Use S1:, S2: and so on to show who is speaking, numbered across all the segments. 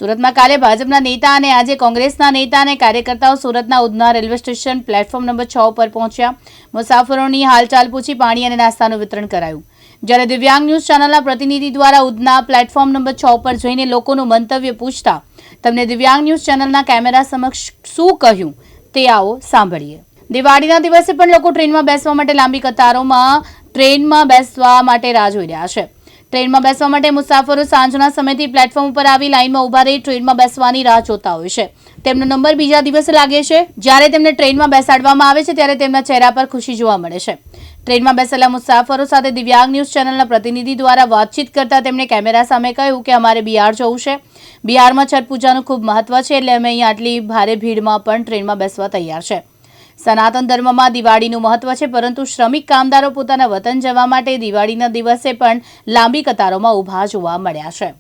S1: સુરતમાં કાલે ભાજપના નેતા અને આજે કોંગ્રેસના નેતા અને કાર્યકર્તાઓ સુરતના Udhna railway station platform number 6 પર પહોંચ્યા. મુસાફરોની હાલચાલ પૂછી પાણી અને નાસ્તાનું વિતરણ કરાયું. જ્યારે દિવ્યાંગ ન્યૂઝ ચેનલના પ્રતિનિધિ દ્વારા ઉધના પ્લેટફોર્મ નંબર 6 પર જઈને લોકોનું મંતવ્ય પૂછતા તેમને દિવ્યાંગ ન્યૂઝ ચેનલના કેમેરા સમક્ષ શું કહ્યું તે આવો સાંભળીએ. દિવાળીના દિવસે પણ લોકો ટ્રેનમાં બેસવા માટે લાંબી કતારોમાં બેસવા માટે રાહ જોઈ રહ્યા છે. ટ્રેનમાં બેસવા માટે મુસાફરો સાંજના સમયથી પ્લેટફોર્મ ઉપર આવી લાઇનમાં ઊભા રહી ટ્રેનમાં બેસવાની રાહ જોતા હોય છે. તેમનો નંબર બીજા દિવસે લાગે છે. જ્યારે તેમને ટ્રેનમાં બેસાડવામાં આવે છે ત્યારે તેમના ચહેરા પર ખુશી જોવા મળે છે. ટ્રેનમાં બેસેલા મુસાફરો સાથે દિવ્યાંગ ન્યૂઝ ચેનલના પ્રતિનિધિ દ્વારા વાતચીત કરતા તેમણે કેમેરા સામે કહ્યું કે અમારે બિહાર જવું છે. બિહારમાં છઠ પૂજાનું ખૂબ મહત્વ છે, એટલે અમે અહીં આટલી ભારે ભીડમાં પણ ટ્રેનમાં બેસવા તૈયાર છે. સનાતન ધર્મમાં દિવાળીનું મહત્વ છે, પરંતુ શ્રમિક કામદારો પોતાના વતન જવા માટે દિવાળીના દિવસે પણ લાંબી કતારોમાં ઊભા જોવા મળ્યા છે.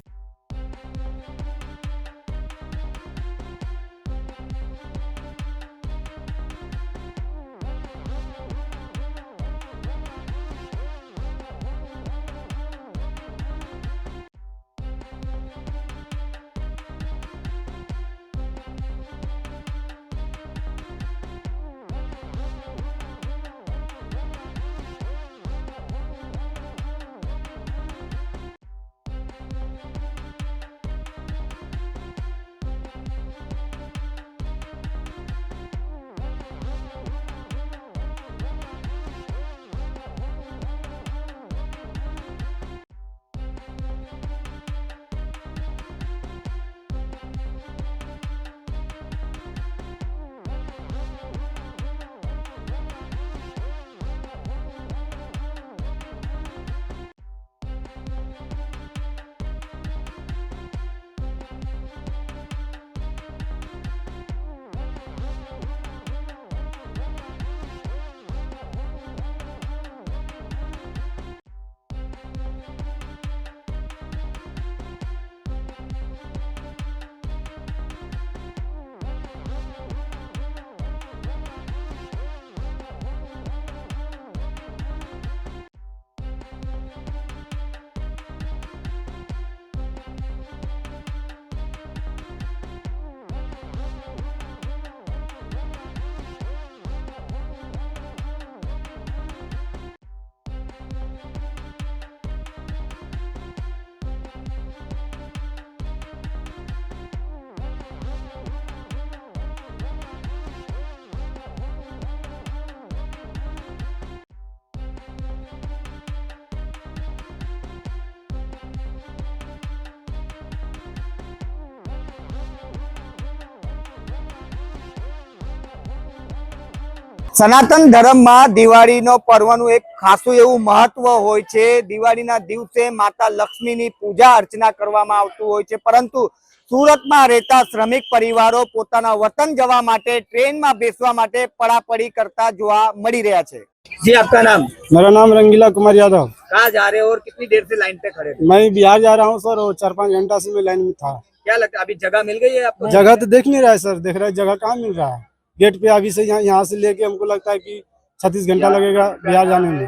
S2: સનાતન ધર્મમાં દિવાળીનો પર્વનું એક ખાસું એવું મહત્વ હોય છે. દિવાળીના દિવસે માતા લક્ષ્મીની પૂજા અર્ચના કરવામાં આવતું હોય છે, પરંતુ સુરતમાં રહેતા શ્રમિક પરિવારો પોતાના વતન જવા માટે ટ્રેનમાં બેસવા માટે પડાપડી કરતા જોવા મળી રહ્યા છે. जी आपका नाम?
S3: मेरा नाम रंगीला कुमार यादव।
S2: कहाँ जा रहे हो और कितनी देर से लाइन पे खड़े थे?
S3: मैं बिहार जा रहा हूँ सर, और 4-5 घंटा से मैं लाइन में था।
S2: क्या लगता है अभी जगह मिल गई है आपको?
S3: जगह तो देख नहीं रहा है सर, देख रहा है जगह कहाँ मिल रहा है। गेट पे अभी से यहाँ से लेके हमको लगता है कि 36 घंटा लगेगा बिहार जाने में,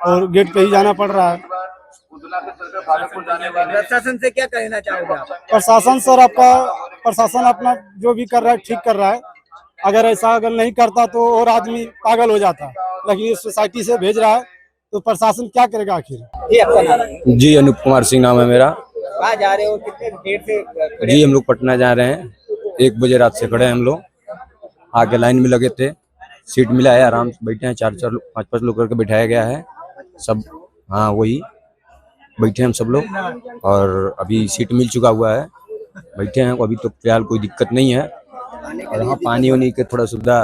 S3: और गेट पे ही जाना पड़ रहा है।
S2: प्रशासन से क्या कहना चाहोगे आप?
S3: प्रशासन सर, आपका प्रशासन अपना जो भी कर रहा है ठीक कर रहा है। अगर ऐसा अगर नहीं करता तो और आदमी पागल हो जाता, लेकिन इस सोसाइटी से भेज रहा है तो प्रशासन क्या करेगा आखिर।
S2: जी आपका नाम?
S4: जी अनूप कुमार सिंह नाम है मेरा।
S2: कहाँ जा रहे हो, कितने देर से खड़े?
S4: जी हम लोग पटना जा रहे हैं, 1 बजे रात से खड़े हैं हम लोग। आगे लाइन में लगे थे, सीट मिला है, आराम से बैठे हैं। 4-4 लोग 5-5 लोग करके बैठाया गया है सब। हाँ वही बैठे हैं हम सब लोग, और अभी सीट मिल चुका हुआ है, बैठे हैं। अभी तो फिलहाल कोई दिक्कत नहीं है, और हाँ पानी वानी के थोड़ा सुविधा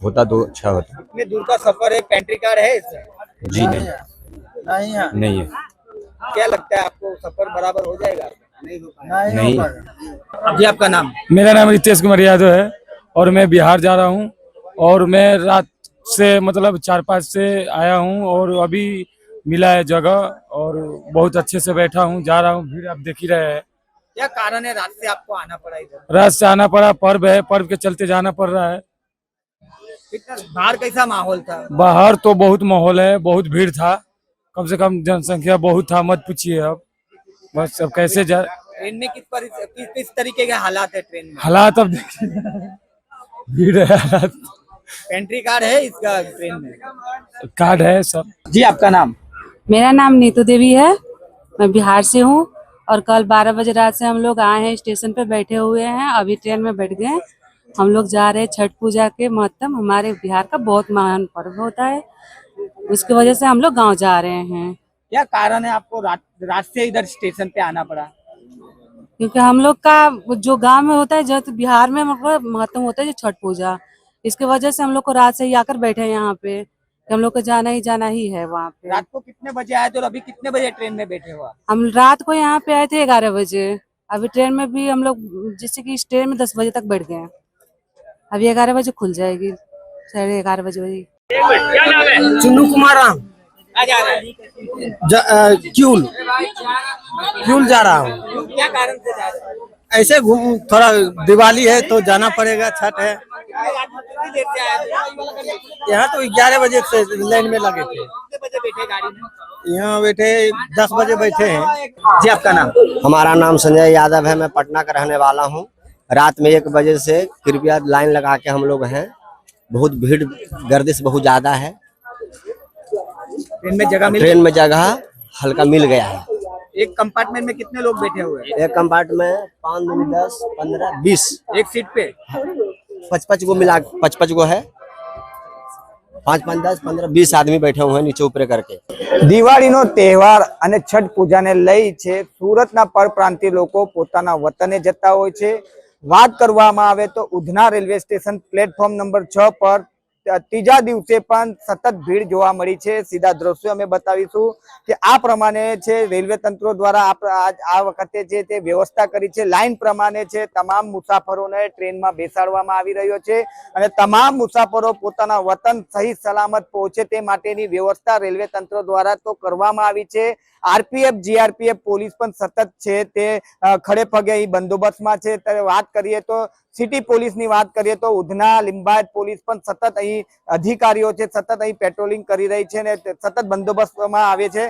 S4: होता तो अच्छा होता।
S2: कितने दूर का सफर है, पेंट्री कार है इसमें?
S4: जी नहीं है।
S2: क्या लगता है आपको सफर बराबर हो जाएगा?
S4: नहीं।
S2: जी आपका नाम?
S3: मेरा नाम रितेश कुमार यादव है, और मैं बिहार जा रहा हूँ, और मैं रात से मतलब 4-5 से आया हूँ, और अभी मिला है जगह, और बहुत अच्छे से बैठा हूँ, जा रहा हूँ। भीड़ आप देख ही रहे हैं।
S2: क्या कारण है रात से आपको आना पड़ा इधर?
S3: रात से आना पड़ा, पर्व है, पर्व के चलते जाना पड़ रहा है।
S2: कितना बाहर कैसा माहौल था?
S3: बाहर तो बहुत माहौल है, बहुत भीड़ था, कम से कम जनसंख्या बहुत था, मत पूछिए। अब बस अब
S2: ट्रेन में किस तरीके के हालात है ट्रेन में?
S3: हालात अब देखिए, भीड़ है, हालात,
S2: पेंट्री कार्ड है इसका ट्रेन में?
S3: कार्ड है सब।
S2: जी आपका नाम?
S5: मेरा नाम नीतू देवी है। मैं बिहार से हूँ और कल 12 बजे रात से हम लोग आए हैं, स्टेशन पे बैठे हुए हैं। अभी ट्रेन में बैठ गए। हम लोग जा रहे हैं छठ पूजा के महत्तम, हमारे बिहार का बहुत महान पर्व होता है, उसकी वजह से हम लोग गांव जा रहे हैं।
S2: क्या कारण है आपको रात से इधर स्टेशन पे आना पड़ा?
S5: क्योंकि हम लोग का जो गांव में होता है, जो बिहार में मतलब महत्तम होता है जो छठ पूजा, इसके वजह से हम लोग को रात से ही आकर बैठे हैं यहाँ पे। हम लोग को जाना ही है वहाँ पे।
S2: रात को कितने बजे आए थे और अभी कितने बजे ट्रेन में बैठे हुआ?
S5: हम रात को यहाँ पे आए थे 11 बजे। अभी ट्रेन में भी हम लोग जैसे कि ट्रेन में 10 बजे तक बैठ गए हैं। अभी 11 बजे खुल जाएगी, 11:30 बजे।
S6: चुन्नू कुमार राम,
S2: आ जा रहा है?
S6: क्यूल जा रहा हूँ।
S2: क्या कारण से जा रहे हैं?
S6: ऐसे घूम, थोड़ा दिवाली है तो जाना पड़ेगा, छठ है।
S2: कितनी देर से आए थे?
S6: यहाँ तो 11 बजे से लाइन में लगे थे।
S2: कितने बजे बैठे गाड़ी में?
S6: यहाँ बैठे 10 बजे बैठे हैं।
S2: जी आपका नाम?
S7: हमारा नाम संजय यादव है। मैं पटना का रहने वाला हूँ। रात में 1 बजे से कृपया लाइन लगा के हम लोग हैं। बहुत भीड़ गर्दिश बहुत ज्यादा है। ट्रेन में जगह हल्का मिल गया है।
S2: एक कंपार्टमेंट में कितने लोग बैठे हुए हैं?
S7: एक कंपार्टमेंट 5 दूनी 10 15 20
S2: एक सीट पे
S7: 55 गो मिला 55 गो है। 5 5 10 15 20 आदमी बैठे हुए हैं नीचे ऊपर करके।
S2: દિવાળીનો તહેવાર અને છઠ પૂજાને લઈ છે સુરતના પરપ્રાંતીય લોકો પોતાના વતને જતા હોય છે। વાત કરવામાં આવે તો Udhna railway station platform number 6 પર ત્રીજા દિવસે પણ સતત ભીડ જોવા મળી છે। સીધા દ્રશ્યો અમે બતાવીશું કે આ પ્રમાણે છે રેલવે તંત્રો દ્વારા આ વખતે જે તે વ્યવસ્થા કરી છે। લાઈન પ્રમાણે છે તમામ મુસાફરોને ટ્રેનમાં બેસાડવામાં આવી રહ્યો છે અને તમામ મુસાફરો પોતાના વતન સહી સલામત પહોંચે તે માટેની વ્યવસ્થા રેલવે તંત્ર દ્વારા તો કરવામાં આવી છે। આરપીએફ જીઆરપીએફ પોલીસ પણ સતત છે તે ખડે પગે અહીં બંદોબસ્તમાં છે। ત્યારે વાત કરીએ તો સિટી પોલીસની વાત કરીએ તો ઉધના લિંબાયત પોલીસ પણ સતત અહીં અધિકારીઓ છે સતત અહીં પેટ્રોલિંગ કરી રહી છે અને સતત બંદોબસ્તમાં આવે છે।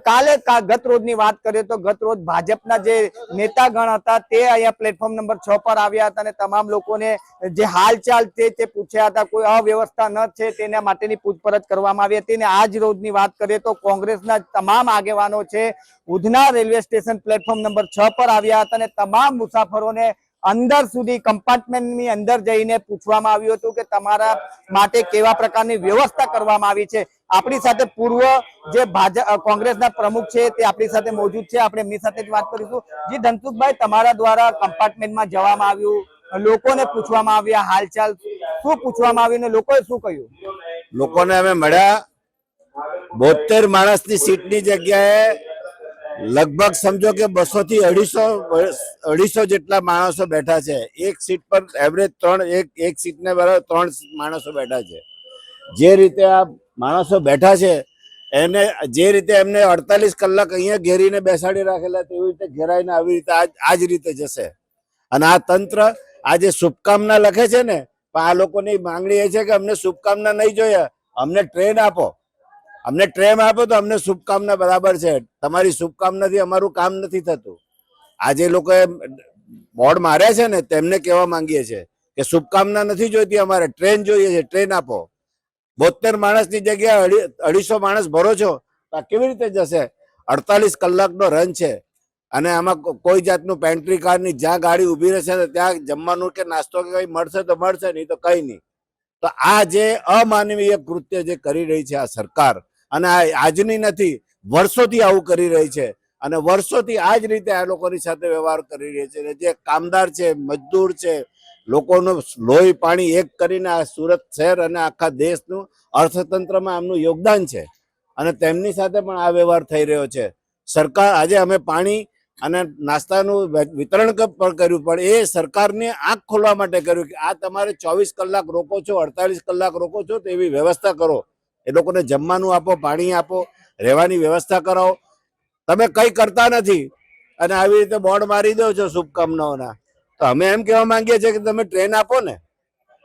S2: કાલે ગત રોજની વાત કરીએ તો ગત રોજ ભાજપના જે નેતાગણ હતા તે અહીંયા પ્લેટફોર્મ નંબર 6 પર આવ્યા હતા અને તમામ લોકોને જે હાલચાલ છે તે પૂછ્યા હતા। કોઈ અવ્યવસ્થા ન છે તેના માટેની પૂછપરછ કરવામાં આવી હતી। અને આજ રોજની વાત કરીએ તો કોંગ્રેસના તમામ આગેવાનો છે Udhna railway station platform number 6 પર આવ્યા હતા અને તમામ મુસાફરોને અંદર સુધી કમ્પાર્ટમેન્ટની અંદર જઈને પૂછવામાં આવ્યું હતું કે તમારા માટે કેવા પ્રકારની વ્યવસ્થા કરવામાં આવી છે। આપણી સાથે પૂર્વ જે કોંગ્રેસના પ્રમુખ છે તે આપણી સાથે મौजूद છે। આપણે એમની સાથે જ વાત કરીશું। જી ધનસુખભાઈ, તમારા દ્વારા કમ્પાર્ટમેન્ટમાં જવામાં આવ્યું, લોકોને પૂછવામાં આવ્યા હાલચાલ, શું પૂછવામાં આવ્યું ને લોકોએ શું કહ્યું?
S8: લોકોને અમે મળ્યા 72 માણસની સીટની જગ્યાએ લગભગ સમજો કે 200 થી 250 જેટલા માણસો બેઠા છે। એક સીટ પર એવરેજ 3 એક સીટને બરાબર 3 માણસો બેઠા છે। જે રીતે આ માણસો બેઠા છે એને જે રીતે એમને 48 કલાક અહીંયા ઘેરીને બેસાડી રાખેલા તેવી રીતે ઘેરાઈને આવી રીતે આ જ રીતે જશે। અને આ તંત્ર આજે શુભકામના લખે છે ને, પણ આ લોકોની માંગણી એ છે કે અમને શુભકામના નહીં જોઈએ, અમને ટ્રેન આપો। અમને ટ્રેન આપો તો અમને શુભકામના બરાબર છે, તમારી શુભકામનાથી અમારું કામ નથી થતું। આજે લોકોએ બોર્ડ માર્યા છે ને તેમને કહેવા માંગીએ છીએ કે શુભકામના નથી જોઈતી, અમારે ટ્રેન જોઈએ છે, ટ્રેન આપો। 72 માણસની જગ્યાએ 250 માણસ ભરો છો તો આ કેવી રીતે જશે? 48 કલાકનો રન છે અને આમાં કોઈ જાતનું પેન્ટ્રી કાર નહીં। જ્યાં ગાડી ઊભી રહેશે ને ત્યાં જમવાનું કે નાસ્તો કે કંઈ મળશે તો મળશે, નહીં તો કંઈ નહીં। તો આ જે અમાનવીય કૃત્ય જે કરી રહી છે આ સરકાર, અને આ આજની નથી, વર્ષોથી આવું કરી રહી છે અને વર્ષોથી આ જ રીતે આ લોકોની સાથે વ્યવહાર કરી રહી છે। જે કામદાર છે, મજદૂર છે, લોકોનું લોહી પાણી એક કરીને આ સુરત શહેર અને આખા દેશનું અર્થતંત્રમાં આમનું યોગદાન છે અને તેમની સાથે પણ આ વ્યવહાર થઈ રહ્યો છે। સરકાર આજે અમે પાણી અને નાસ્તાનું વિતરણ પણ કર્યું, પણ એ સરકારને આંખ ખોલવા માટે કર્યું કે આ તમારે 24 કલાક રોકો છો, 48 કલાક રોકો છો, તો એવી વ્યવસ્થા કરો। એ લોકોને જમવાનું આપો, પાણી આપો, રહેવાની વ્યવસ્થા કરાવો। તમે કંઈ કરતા નથી અને આવી રીતે બોર્ડ મારી દો છો શુભકામનાઓના। તો અમે એમ કહેવા માંગીએ છીએ કે તમે ટ્રેન આપો ને।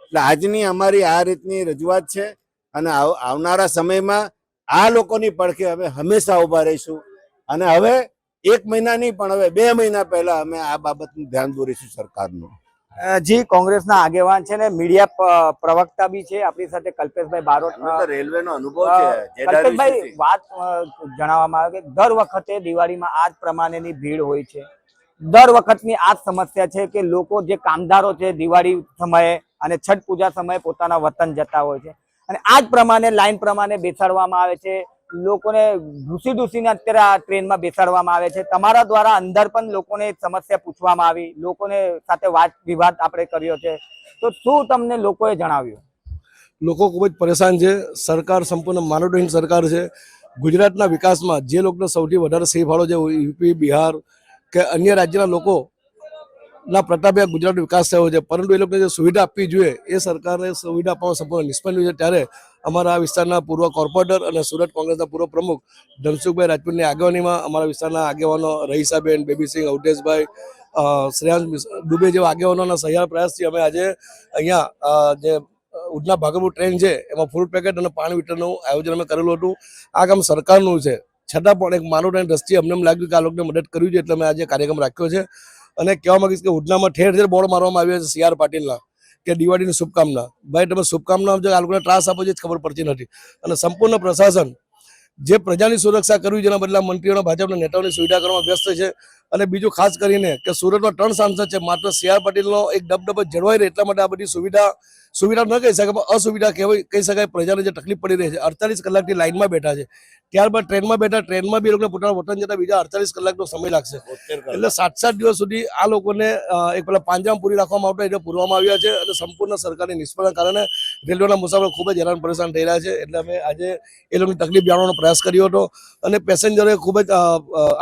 S8: એટલે આજની અમારી આ રીતની રજૂઆત છે અને આવનારા સમયમાં આ લોકોની પડખે અમે હંમેશા ઊભા રહીશું। અને હવે એક મહિના નહીં પણ હવે 2 મહિના પહેલા અમે આ બાબતનું ધ્યાન દોરીશું સરકારનું.
S2: જી કોંગ્રેસના આગેવાન છે ને મીડિયા પ્રવક્તા બી છે આપણી સાથે કલ્પેશભાઈ બારોટ.
S8: રેલવેનો અનુભવ છે.
S2: કલ્પેશભાઈ વાત જણાવવામાં આવે કે દર વખતે દિવાળીમાં આ જ પ્રમાણેની ભીડ હોય છે. દર વખતની આ જ સમસ્યા છે કે લોકો જે કામદારો છે દિવાળી સમયે અને છઠ પૂજા સમયે પોતાના વતન જતા હોય છે અને આ જ પ્રમાણે લાઈન પ્રમાણે બેસાડવામાં આવે છે. લોકોને ઢૂસીને અત્યારે આ ટ્રેનમાં બેસાડવામાં આવે છે. તમારા દ્વારા અંદર પણ લોકોને સમસ્યા પૂછવામાં આવી, લોકોને સાથે વાત વિવાદ આપણે કર્યો છે, તો શું તમને લોકોએ જણાવ્યું?
S9: લોકો ખૂબ જ પરેશાન છે. સરકાર સંપૂર્ણ માનવતાહીન સરકાર છે. ગુજરાતના વિકાસમાં જે લોકોને સૌથી વધારે સહી ફાળો છે યુપી, બિહાર કે અન્ય રાજ્યના લોકોના પ્રતાપે ગુજરાતનો વિકાસ થયો છે, પરંતુ એ લોકોને જે સુવિધા આપવી જોઈએ એ સરકારે સુવિધા આપવામાં સંપૂર્ણ નિષ્ફળ છે. ત્યારે અમારા વિસ્તારના પૂર્વ કોર્પોરેટર અને સુરત કોંગ્રેસના પૂર્વ પ્રમુખ ધનસુખભાઈ રાજપૂતની આગેવાનીમાં અમારા વિસ્તારના આગેવાનો રહીસાબેન, બેબીસિંહ, અવધેશભાઈ, શ્રેયાંશ દુબે જેવા આગેવાનોના સહિયારા પ્રયાસથી અમે આજે અહીંયા જે ઉધના ભાગલપુર ટ્રેન છે એમાં ફૂડ પેકેટ અને પાણી વિતરણનું આયોજન અમે કરેલું હતું. આ કામ સરકારનું છે, છતાં પણ એક માનવતાની દ્રષ્ટિએ અમને એમ લાગ્યું કે આ લોકોને મદદ કરવી જોઈએ, એટલે અમે આજે કાર્યક્રમ રાખ્યો છે. અને કહેવા માંગીશ કે ઉધનામાં ઠેર ઠેર બોર્ડ મારવામાં આવ્યા છે CR પાટીલના કે દિવાળીની શુભકામના. ભાઈ તમે શુભકામના જો આ લોકોને ત્રાસ આપો છે ખબર પડતી નથી. અને સંપૂર્ણ પ્રશાસન જે પ્રજાની સુરક્ષા કરવી જેના બદલા મંત્રીઓના ભાજપના નેતાઓની સુવિધા કરવામાં વ્યસ્ત છે. અને બીજું ખાસ કરીને કે સુરતમાં 3 સાંસદ છે, માત્ર CR પાટીલનો એક દબદબો જળવાઈ રહે એટલા માટે આ બધી સુવિધા ન કહી શકાય પણ અસુવિધા કહી શકાય. પ્રજાને જે તકલીફ પડી રહી છે, 48 કલાકથી લાઇનમાં બેઠા છે, ત્યારબાદ ટ્રેનમાં બેઠા, ટ્રેનમાં બી એ લોકોને પોતાના વતન જતા બીજા 48 કલાકનો સમય લાગશે. એટલે 7-7 દિવસ સુધી આ લોકોને એક પેલા પાંજરામાં પૂરી રાખવામાં આવતા એટલે પૂરવામાં આવ્યા છે. અને સંપૂર્ણ સરકારની નિષ્ફળતાના કારણે રેલવેના મુસાફરો ખૂબ જ હેરાન પરેશાન થઈ રહ્યા છે. એટલે અમે આજે એ લોકોની તકલીફ જાણવાનો પ્રયાસ કર્યો હતો અને પેસેન્જરોએ ખૂબ જ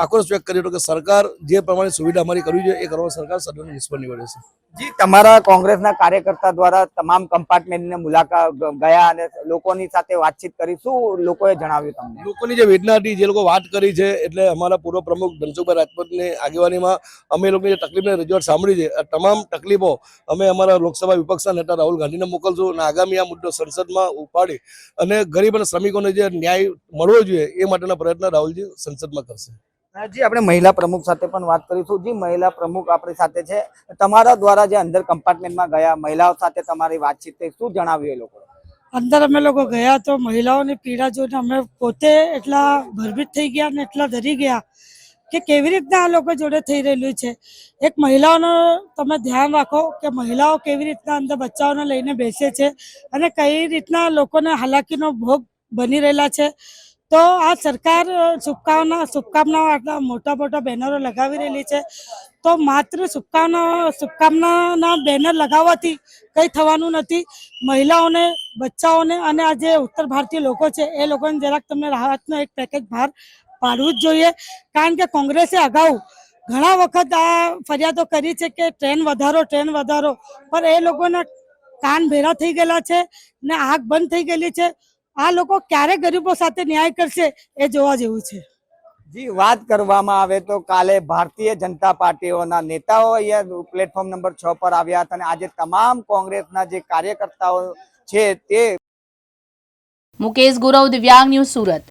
S9: આક્રોશ વ્યક્ત કર્યો હતો કે સરકાર જે પ્રમાણે સુવિધા અમારી કરવી જોઈએ એ કરવામાં સરકાર સદન નિષ્ફળ નીવડે છે.
S2: જી તમારા કોંગ્રેસના કાર્યકર્તા દ્વારા તમામ કમ્પાર્ટમેન્ટની મુલાકાત ગયા અને લોકોની સાથે વાતચીત કરી, શું લોકોએ જણાવ્યું તમને?
S9: લોકોની જે વેદના હતી, જે લોકો વાત કરી છે, એટલે અમારા પૂર્વ પ્રમુખ ધનસુખભાઈ રાજપૂતની આગેવાનીમાં અમે લોકોની જે તકલીફની રજૂઆત સાંભળી છે, આ તમામ તકલીફો અમે અમારા લોકસભા વિપક્ષના નેતા રાહુલ ગાંધીને મોકલશું અને આગામી આ મુદ્દો સંસદમાં ઉપાડી અને ગરીબ અને શ્રમિકોને જે ન્યાય મળવો જોઈએ એ માટેના પ્રયત્ન રાહુલજી સંસદમાં કરશે.
S2: જી આપણે મહિલા પ્રમુખ સાથે પણ વાત કરીશું. જી મહિલા પ્રમુખ આપણી સાથે છે. તમારા દ્વારા જે અંદર કમ્પાર્ટમેન્ટમાં ગયા મહિલાઓ સાથે તમારી વાતચીત થઈ, શું જણાવ્યું એ લોકો?
S10: અંદર અમે લોકો ગયા તો મહિલાઓની પીડા જોઈને અમે પોતે એટલા ભયભીત થઈ ગયા અને એટલા ડરી ગયા કે કેવી રીતના આ લોકો જોડે થઈ રહેલું છે. એક મહિલાઓનો તમે ધ્યાન રાખો કે મહિલાઓ કેવી રીતના અંદર બચ્ચાઓને લઈને બેસે છે અને કઈ રીતના લોકોને હાલાકીનો ભોગ બની રહેલા છે. તો આ સરકાર શુભકામનાઓ આટલા મોટા બેનરો લગાવી રહેલી છે. તો માત્ર શુભકામનાના બેનર લગાવવાથી કંઈ થવાનું નથી. મહિલાઓને, બચ્ચાઓને અને આ જે ઉત્તર ભારતીય લોકો છે એ લોકોને જરાક તમને રાહતનો એક પેકેજ બહાર પાડવું જ જોઈએ. કારણ કે કોંગ્રેસે અગાઉ ઘણા વખત આ ફરિયાદો કરી છે કે ટ્રેન વધારો, પણ એ લોકોના કાન ભેરા થઈ ગયેલા છે ને આંખ બંધ થઈ ગયેલી છે. આ લોકો ક્યારે ગરીબો સાથે ન્યાય કરશે એ જોવા જેવું છે.
S2: જી વાત કરવામાં આવે તો કાલે ભારતીય જનતા પાર્ટીઓના નેતાઓ અહીંયા પ્લેટફોર્મ નંબર 6 પર આવ્યા હતા અને આજે તમામ કોંગ્રેસના જે કાર્યકર્તાઓ છે તે
S1: મુકેશ ગુરવ, દિવ્યાંગ ન્યૂઝ, સુરત.